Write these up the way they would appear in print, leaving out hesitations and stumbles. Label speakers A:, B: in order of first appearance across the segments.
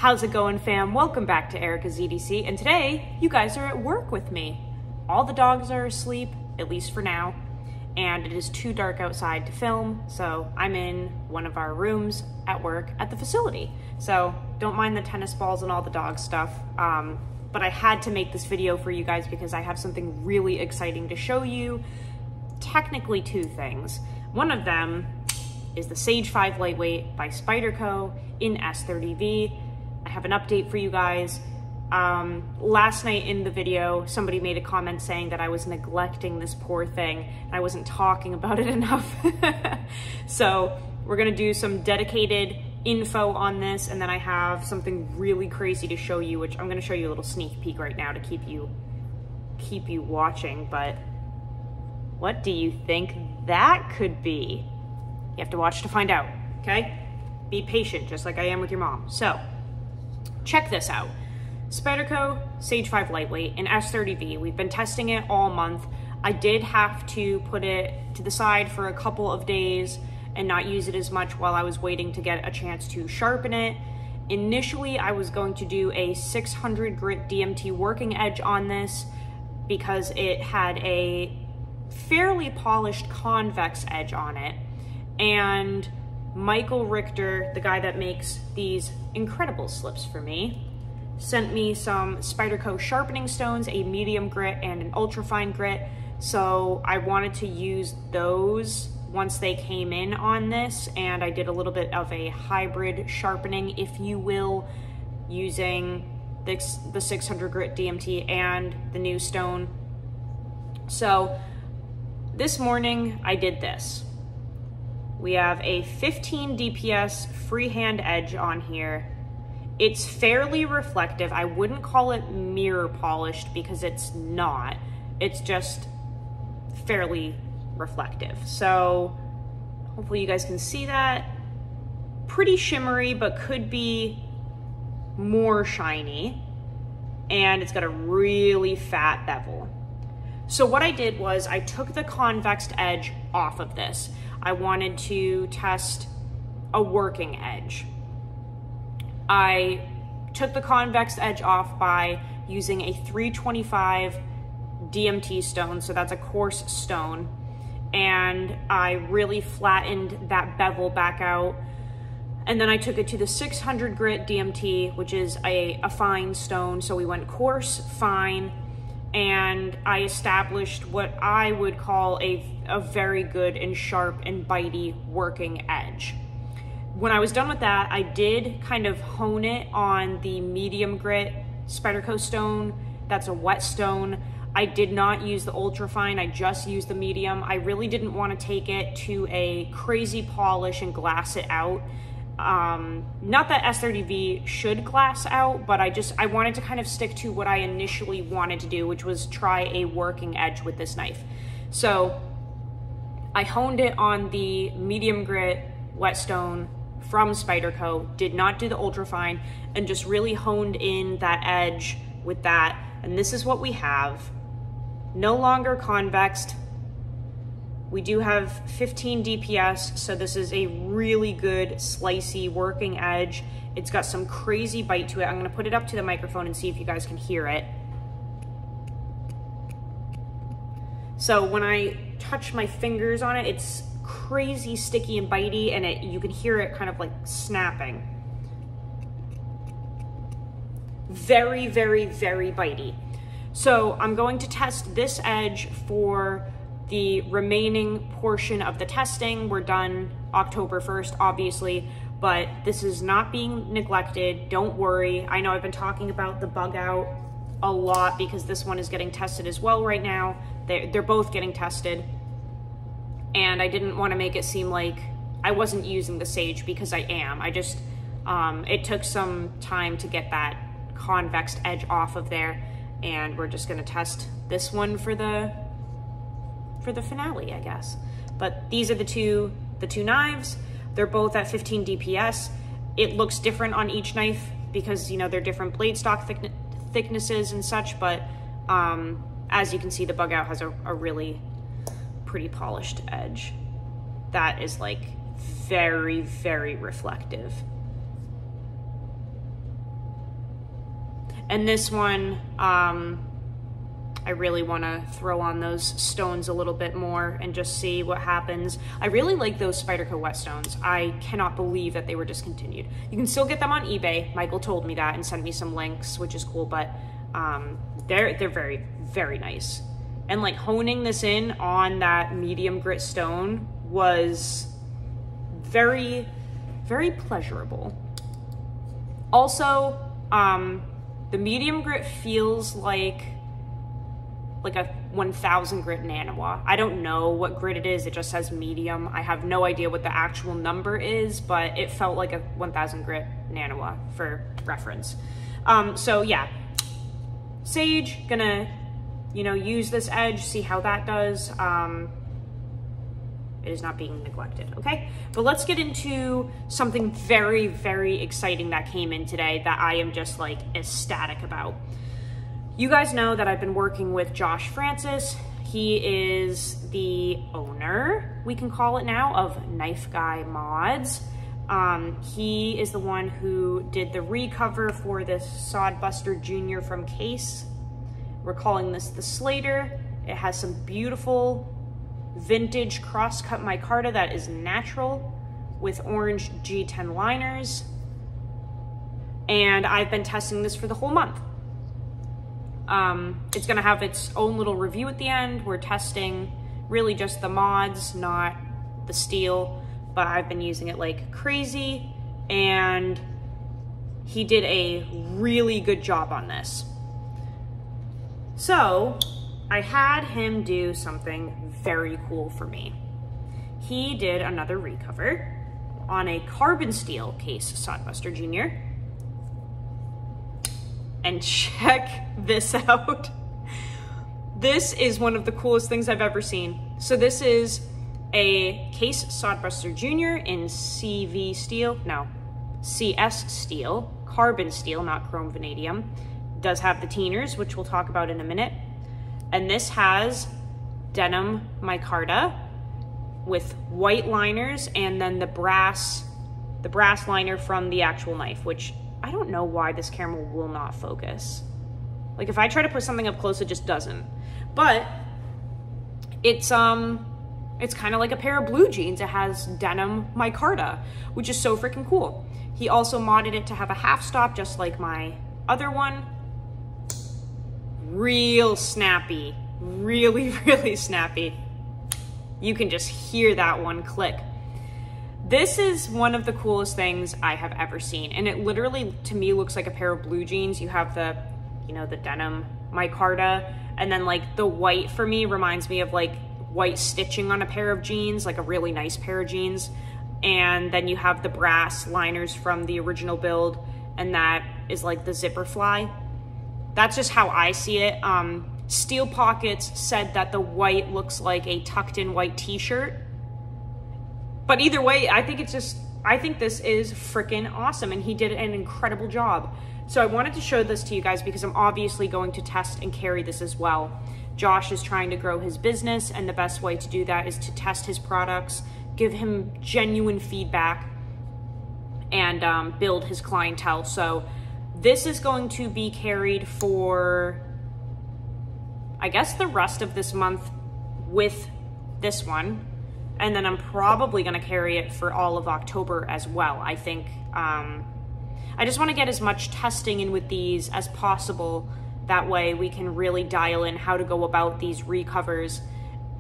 A: How's it going, fam? Welcome back to Erica's EDC, and today you guys are at work with me. All the dogs are asleep, at least for now, and it is too dark outside to film, so I'm in one of our rooms at work at the facility. So don't mind the tennis balls and all the dog stuff, but I had to make this video for you guys because I have something really exciting to show you. Technically two things. One of them is the Sage 5 Lightweight by Spyderco in S30V. I have an update for you guys. Last night in the video, somebody made a comment saying that I was neglecting this poor thing and I wasn't talking about it enough. So we're gonna do some dedicated info on this, and then I have something really crazy to show you, which I'm gonna show you a little sneak peek right now to keep you watching. But what do you think that could be? You have to watch to find out, okay? Be patient, just like I am with your mom. So, check this out. Spyderco Sage 5 Lightweight in S30V. We've been testing it all month. I did have to put it to the side for a couple of days and not use it as much while I was waiting to get a chance to sharpen it. Initially, I was going to do a 600 grit DMT working edge on this because it had a fairly polished convex edge on it. And Michael Richter, the guy that makes these incredible slips for me, sent me some Spyderco sharpening stones, a medium grit and an ultra fine grit. So I wanted to use those once they came in on this, and I did a little bit of a hybrid sharpening, if you will, using the 600 grit DMT and the new stone. So this morning I did this. We have a 15 DPS freehand edge on here. It's fairly reflective. I wouldn't call it mirror polished because it's not. It's just fairly reflective. So hopefully you guys can see that. Pretty shimmery, but could be more shiny. And it's got a really fat bevel. So what I did was I took the convexed edge off of this. I wanted to test a working edge. I took the convex edge off by using a 325 DMT stone, so that's a coarse stone, and I really flattened that bevel back out. And then I took it to the 600 grit DMT, which is a fine stone, so we went coarse, fine, and I established what I would call a very good and sharp and bitey working edge. When I was done with that, I did kind of hone it on the medium grit Spyderco stone. That's a wet stone. I did not use the ultra fine, I just used the medium. I really didn't want to take it to a crazy polish and glass it out. Not that S30V should glass out, but I wanted to kind of stick to what I initially wanted to do, which was try a working edge with this knife. So I honed it on the medium grit whetstone from Spyderco, did not do the ultra fine, and just really honed in that edge with that. And this is what we have. No longer convexed. We do have 15 DPS, so this is a really good slicey working edge. It's got some crazy bite to it. I'm gonna put it up to the microphone and see if you guys can hear it. So when I touch my fingers on it, it's crazy sticky and bitey, and you can hear it kind of like snapping. Very, very, very bitey. So I'm going to test this edge for the remaining portion of the testing. We're done October 1st, obviously, but this is not being neglected. Don't worry. I know I've been talking about the bug out a lot because this one is getting tested as well right now. They're both getting tested. And I didn't want to make it seem like I wasn't using the Sage, because I am. I just, it took some time to get that convexed edge off of there, and we're just gonna test this one for the finale, I guess. But these are the two knives. They're both at 15 DPS. It looks different on each knife because, you know, they're different blade stock thicknesses and such, but as you can see, the bug out has a really pretty polished edge that is like very, very reflective. And this one, I really want to throw on those stones a little bit more and just see what happens. I really like those Spyderco wet stones. I cannot believe that they were discontinued. You can still get them on eBay. Michael told me that and sent me some links, which is cool, but they're very, very nice. And like honing this in on that medium grit stone was very, very pleasurable. Also, the medium grit feels like a 1000 grit Nanawa. I don't know what grit it is. It just says medium. I have no idea what the actual number is, but it felt like a 1000 grit Nanawa for reference. So yeah, sage, gonna, you know, use this edge, see how that does. It is not being neglected, okay? But let's get into something very, very exciting that came in today that I am just like ecstatic about. You guys know that I've been working with Josh Francis. He is the owner, we can call it now, of Knife Guy Mods. He is the one who did the recover for this Sodbuster Jr. from Case. We're calling this the Slater. It has some beautiful vintage cross-cut micarta that is natural with orange G10 liners. And I've been testing this for the whole month. It's gonna have its own little review at the end. We're testing really just the mods, not the steel, but I've been using it like crazy, and he did a really good job on this. So I had him do something very cool for me. He did another recover on a carbon steel Case Sodbuster Jr. And check this out. This is one of the coolest things I've ever seen. So this is a Case Sodbuster Jr. in CV steel, no, CS steel, carbon steel, not chrome vanadium. Does have the teeners, which we'll talk about in a minute. And this has denim micarta with white liners and then the brass liner from the actual knife, which I don't know why this camera will not focus. Like if I try to put something up close, it just doesn't. But it's kind of like a pair of blue jeans. It has denim micarta, which is so freaking cool. He also modded it to have a half stop, just like my other one. Real snappy, really, really snappy. You can just hear that one click. This is one of the coolest things I have ever seen. And it literally, to me, looks like a pair of blue jeans. You have the, you know, the denim micarta, and then like the white for me reminds me of like white stitching on a pair of jeans, like a really nice pair of jeans. And then you have the brass liners from the original build, and that is like the zipper fly. That's just how I see it. Steel Pockets said that the white looks like a tucked in white t-shirt. But either way, I think this is freaking awesome, and he did an incredible job. So I wanted to show this to you guys because I'm obviously going to test and carry this as well. Josh is trying to grow his business, and the best way to do that is to test his products, give him genuine feedback, and build his clientele. So this is going to be carried for, I guess, the rest of this month with this one. And then I'm probably gonna carry it for all of October as well. I think, I just wanna get as much testing in with these as possible. That way we can really dial in how to go about these recovers.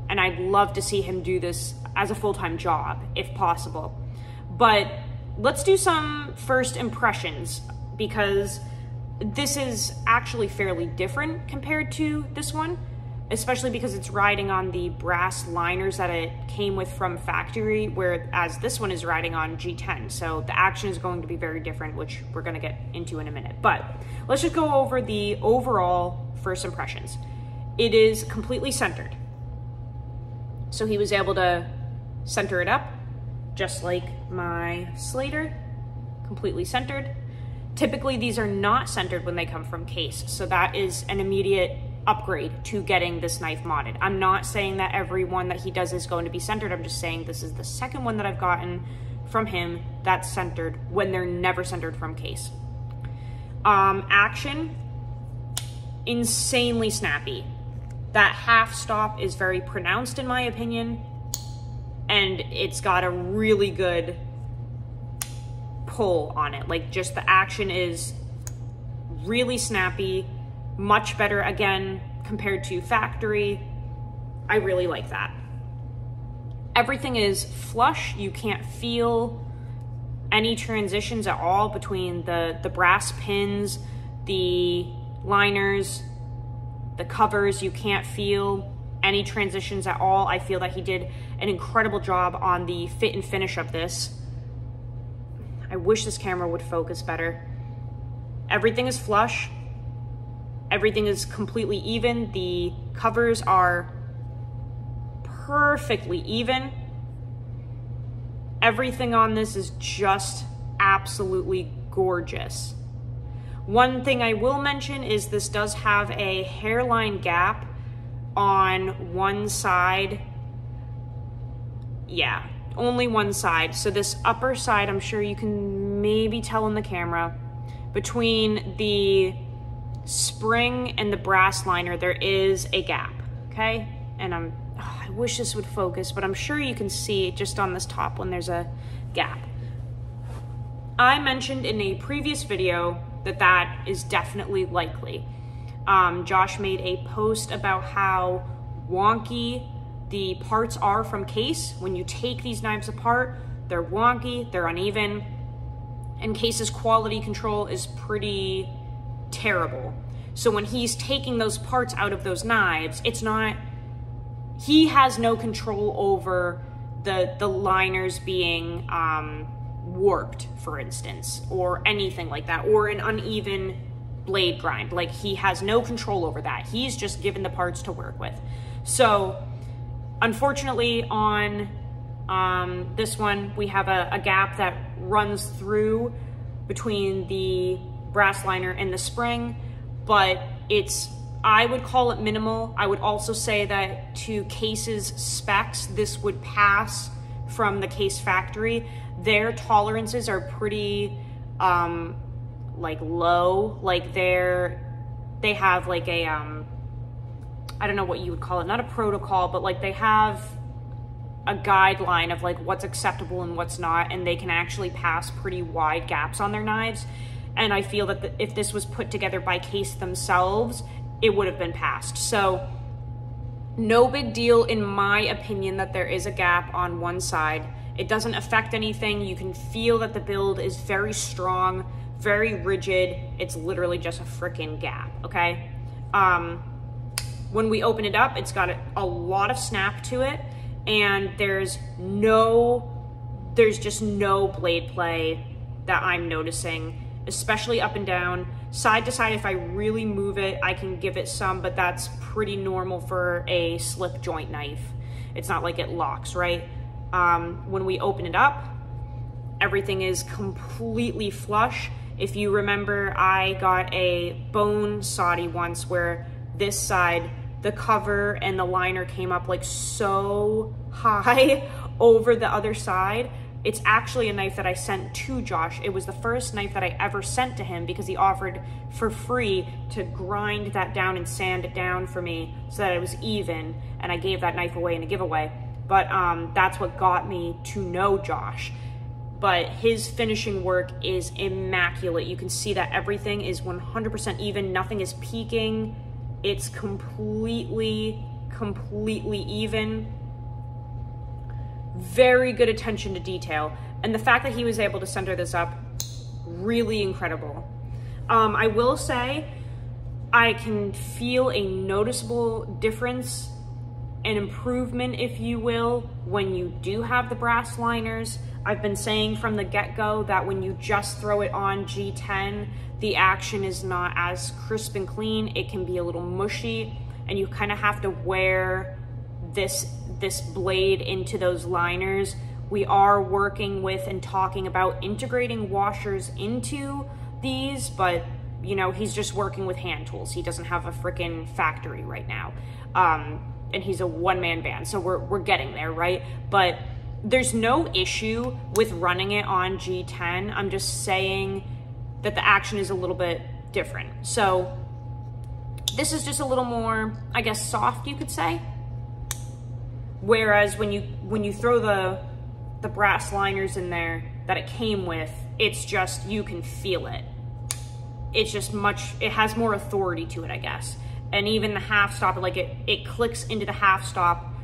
A: And I'd love to see him do this as a full-time job, if possible. But let's do some first impressions, because this is actually fairly different compared to this one, especially because it's riding on the brass liners that it came with from factory, whereas this one is riding on G10. So the action is going to be very different, which we're gonna get into in a minute. But let's just go over the overall first impressions. It is completely centered. So he was able to center it up, just like my Slater, completely centered. Typically these are not centered when they come from Case, so that is an immediate upgrade to getting this knife modded. I'm not saying that every one that he does is going to be centered. I'm just saying this is the second one that I've gotten from him that's centered when they're never centered from Case. Action, insanely snappy. That half stop is very pronounced in my opinion, and it's got a really good pull on it. Like, just the action is really snappy, much better again compared to factory. I really like that. Everything is flush. You can't feel any transitions at all between the brass pins, the liners, the covers. You can't feel any transitions at all. I feel that he did an incredible job on the fit and finish of this. I wish this camera would focus better. Everything is flush. Everything is completely even. The covers are perfectly even. Everything on this is just absolutely gorgeous. One thing I will mention is this does have a hairline gap on one side. Yeah, only one side. So this upper side, I'm sure you can maybe tell in the camera, between the spring and the brass liner, there is a gap, okay? And I wish this would focus, but I'm sure you can see just on this top one, there's a gap. I mentioned in a previous video that that is definitely likely. Josh made a post about how wonky the parts are from Case. When you take these knives apart, they're wonky, they're uneven, and Case's quality control is pretty terrible. So when he's taking those parts out of those knives, it's not, he has no control over the liners being warped, for instance, or anything like that, or an uneven blade grind. Like, he has no control over that. He's just given the parts to work with. So unfortunately on this one, we have a gap that runs through between the brass liner and the spring, but I would call it minimal. I would also say that to Case's specs, this would pass from the Case factory. Their tolerances are pretty like low. Like they have like a I don't know what you would call it, not a protocol, but like they have a guideline of like what's acceptable and what's not, and they can actually pass pretty wide gaps on their knives. And I feel that if this was put together by Case themselves, it would have been passed. So no big deal in my opinion that there is a gap on one side. It doesn't affect anything. You can feel that the build is very strong, very rigid. It's literally just a freaking gap, okay? When we open it up, it's got a lot of snap to it, and there's just no blade play that I'm noticing, especially up and down. Side to side, if I really move it, I can give it some, but that's pretty normal for a slip joint knife. It's not like it locks, right? When we open it up, everything is completely flush. If you remember, I got a bone sawdy once where this side, the cover and the liner came up like so high over the other side. It's actually a knife that I sent to Josh. It was the first knife that I ever sent to him because he offered for free to grind that down and sand it down for me so that it was even, and I gave that knife away in a giveaway. But that's what got me to know Josh. But his finishing work is immaculate. You can see that everything is 100% even. Nothing is peaking. It's completely even. Very good attention to detail. And the fact that he was able to center this up, really incredible. I will say, I can feel a noticeable difference, an improvement, if you will, when you do have the brass liners. I've been saying from the get-go that when you just throw it on G10, the action is not as crisp and clean. It can be a little mushy, and you kind of have to wear this blade into those liners. We are working with and talking about integrating washers into these, but you know, he's just working with hand tools. He doesn't have a freaking factory right now. And he's a one-man band, so we're getting there, right? But there's no issue with running it on G10. I'm just saying that the action is a little bit different. So This is just a little more, I guess, soft, you could say. Whereas when you throw the brass liners in there that it came with, it's just, you can feel it. It's just it has more authority to it, I guess. And even the half stop, like it clicks into the half stop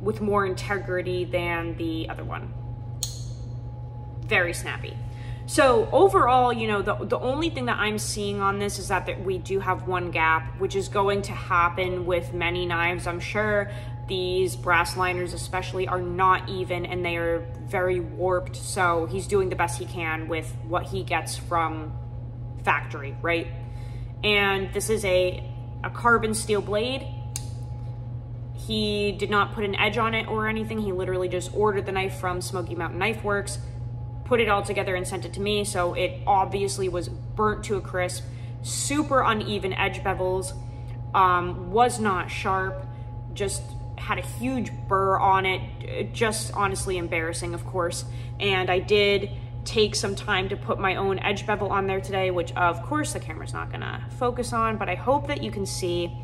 A: with more integrity than the other one. Very snappy. So overall, you know, the only thing that I'm seeing on this is that we do have one gap, which is going to happen with many knives. I'm sure these brass liners especially are not even, and they are very warped. So he's doing the best he can with what he gets from factory, right? And this is a carbon steel blade. He did not put an edge on it or anything. He literally just ordered the knife from Smoky Mountain Knife Works, put it all together and sent it to me. So it obviously was burnt to a crisp, super uneven edge bevels, was not sharp, just had a huge burr on it, just honestly embarrassing, of course. And I did take some time to put my own edge bevel on there today, which of course the camera's not gonna focus on, but I hope that you can see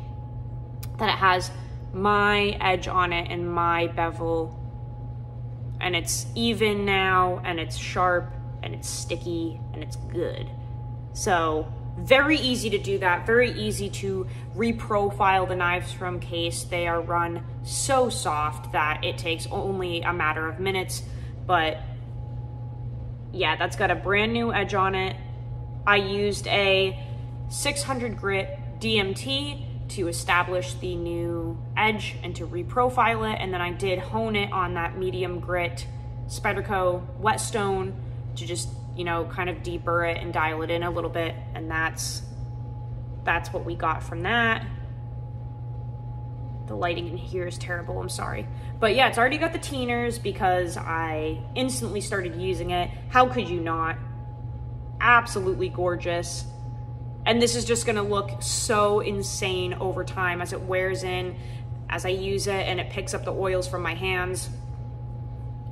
A: that it has my edge on it and my bevel, and it's even now, and it's sharp, and it's sticky, and it's good. So very easy to do that, very easy to reprofile the knives from case. They are run so soft that it takes only a matter of minutes. But yeah, that's got a brand new edge on it. I used a 600 grit DMT to establish the new edge and to reprofile it, and then I did hone it on that medium grit Spyderco whetstone to just, you know, kind of deeper it and dial it in a little bit, and that's what we got from that. The lighting in here is terrible, I'm sorry. But yeah, it's already got the teeners because I instantly started using it. How could you not? Absolutely gorgeous. And this is just gonna look so insane over time as it wears in, as I use it and it picks up the oils from my hands.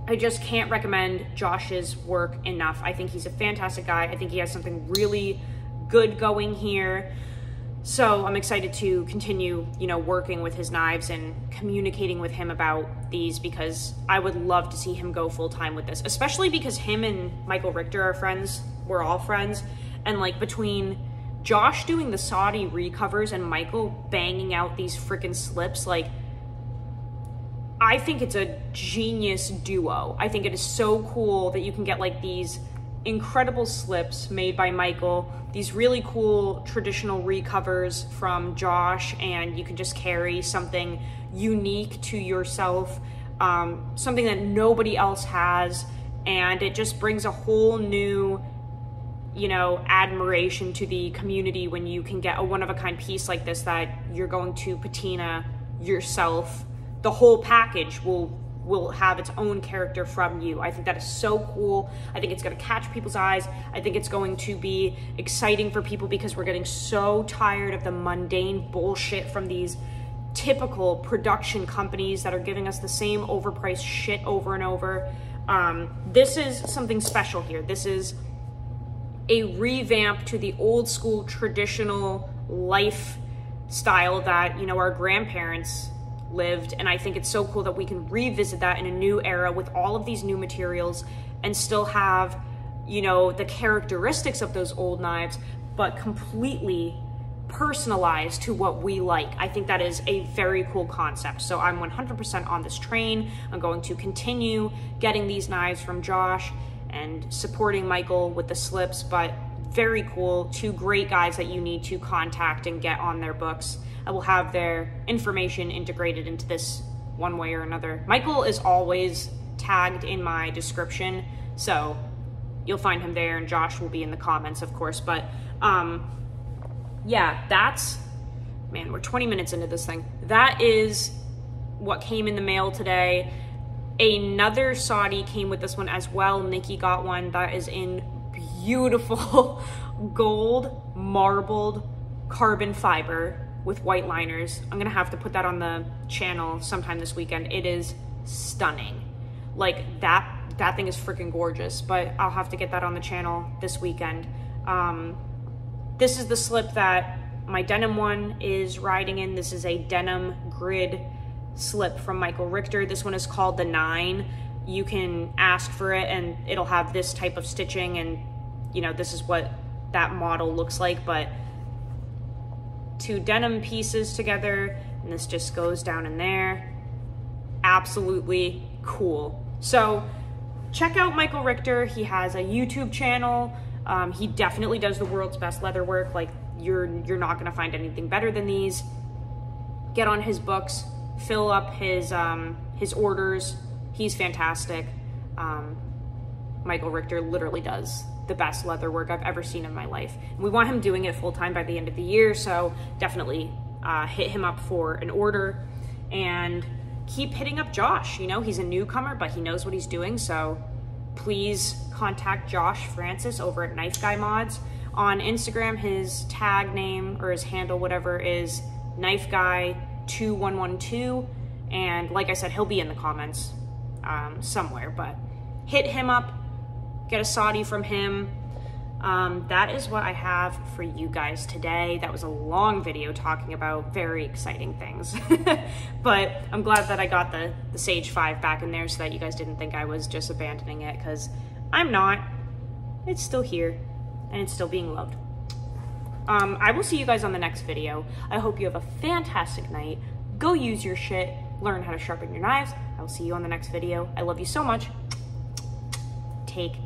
A: I just can't recommend Josh's work enough. I think he's a fantastic guy. I think he has something really good going here. So I'm excited to continue, you know, working with his knives and communicating with him about these, because I would love to see him go full time with this, especially because him and Michael Richter are friends. We're all friends. And like between Josh doing the Saudi recovers and Michael banging out these freaking slips, like, I think it's a genius duo. I think it is so cool that you can get like these incredible slips made by Michael, these really cool traditional recovers from Josh, and you can just carry something unique to yourself, something that nobody else has, and it just brings a whole new, you know, admiration to the community when you can get a one-of-a-kind piece like this that you're going to patina yourself. The whole package will have its own character from you. I think that is so cool. I think it's gonna catch people's eyes. I think it's going to be exciting for people because we're getting so tired of the mundane bullshit from these typical production companies that are giving us the same overpriced shit over and over. This is something special here. This is a revamp to the old school traditional lifestyle that, you know, our grandparents lived, and I think it's so cool that we can revisit that in a new era with all of these new materials and still have, you know, the characteristics of those old knives, but completely personalized to what we like. I think that is a very cool concept. So I'm 100% on this train. I'm going to continue getting these knives from Josh and supporting Michael with the slips, but very cool. Two great guys that you need to contact and get on their books. I will have their information integrated into this one way or another. Michael is always tagged in my description, so you'll find him there, and Josh will be in the comments, of course. But yeah, that's, man, we're 20 minutes into this thing. That is what came in the mail today. Another Saudi came with this one as well. Nikki got one that is in beautiful gold marbled carbon fiber with white liners. I'm gonna have to put that on the channel sometime this weekend. It is stunning. Like that thing is freaking gorgeous, but I'll have to get that on the channel this weekend. This is the slip that My denim one is riding in. This is a denim grid slip from Michael Richter. This one is called the 9. You can ask for it and it'll have this type of stitching, and you know, this is what that model looks like, but 2 denim pieces together, and this just goes down in there. Absolutely cool. So check out Michael Richter. He has a YouTube channel. He definitely does the world's best leather work. Like, you're not gonna find anything better than these. Get on his books, fill up his orders. He's fantastic. Michael Richter literally does the best leather work I've ever seen in my life. And we want him doing it full time by the end of the year, so definitely hit him up for an order, and keep hitting up Josh. You know, he's a newcomer, but he knows what he's doing, so please contact Josh Francis over at Knife Guy Mods. On Instagram, his tag name, or his handle, whatever, is knifeguy2112, and like I said, he'll be in the comments somewhere, but hit him up, get a Saudi from him. That is what I have for you guys today. That was a long video talking about very exciting things, but I'm glad that I got the Sage 5 back in there so that you guys didn't think I was just abandoning it, because I'm not. It's still here, and it's still being loved. I will see you guys on the next video. I hope you have a fantastic night. Go use your shit, learn how to sharpen your knives. I will see you on the next video. I love you so much. Take